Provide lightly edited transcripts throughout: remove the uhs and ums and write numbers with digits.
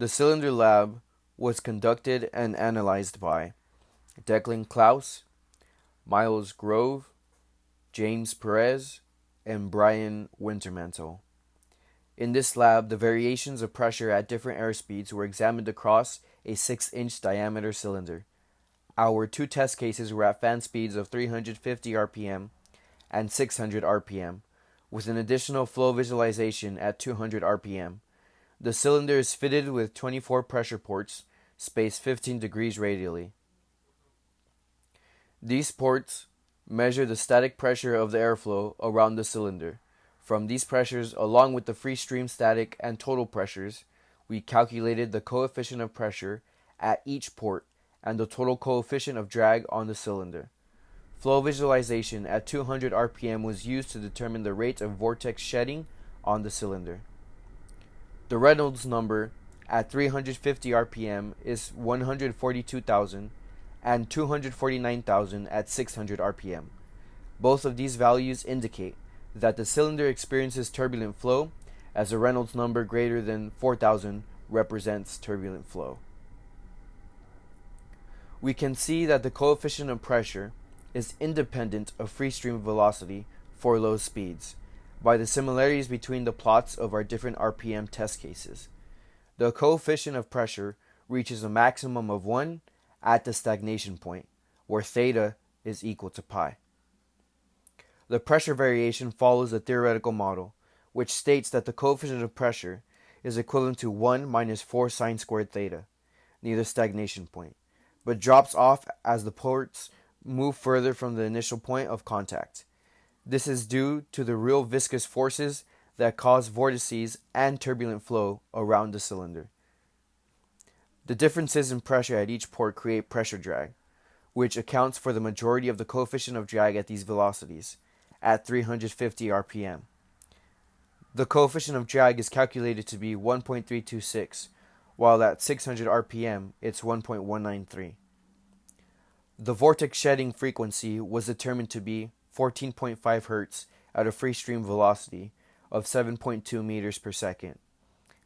The cylinder lab was conducted and analyzed by Declan Klaus, Miles Grove, James Perez, and Bryan Wintermantel. In this lab, the variations of pressure at different airspeeds were examined across a 6-inch diameter cylinder. Our two test cases were at fan speeds of 350 RPM and 600 RPM, with an additional flow visualization at 200 RPM. The cylinder is fitted with 24 pressure ports, spaced 15 degrees radially. These ports measure the static pressure of the airflow around the cylinder. From these pressures, along with the free stream static and total pressures, we calculated the coefficient of pressure at each port and the total coefficient of drag on the cylinder. Flow visualization at 200 RPM was used to determine the rate of vortex shedding on the cylinder. The Reynolds number at 350 RPM is 142,000 and 249,000 at 600 RPM. Both of these values indicate that the cylinder experiences turbulent flow, as a Reynolds number greater than 4,000 represents turbulent flow. We can see that the coefficient of pressure is independent of free stream velocity for low speeds by the similarities between the plots of our different RPM test cases. The coefficient of pressure reaches a maximum of 1 at the stagnation point, where theta is equal to pi. The pressure variation follows a theoretical model, which states that the coefficient of pressure is equivalent to 1 minus 4 sine squared theta, near the stagnation point, but drops off as the ports move further from the initial point of contact. This is due to the real viscous forces that cause vortices and turbulent flow around the cylinder. The differences in pressure at each port create pressure drag, which accounts for the majority of the coefficient of drag at these velocities, at 350 RPM. The coefficient of drag is calculated to be 1.326, while at 600 RPM it's 1.193. The vortex shedding frequency was determined to be 14.5 Hz at a free stream velocity of 7.2 meters per second.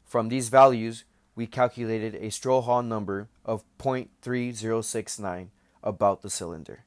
From these values, we calculated a Stroll-Hahn number of 0.3069 about the cylinder.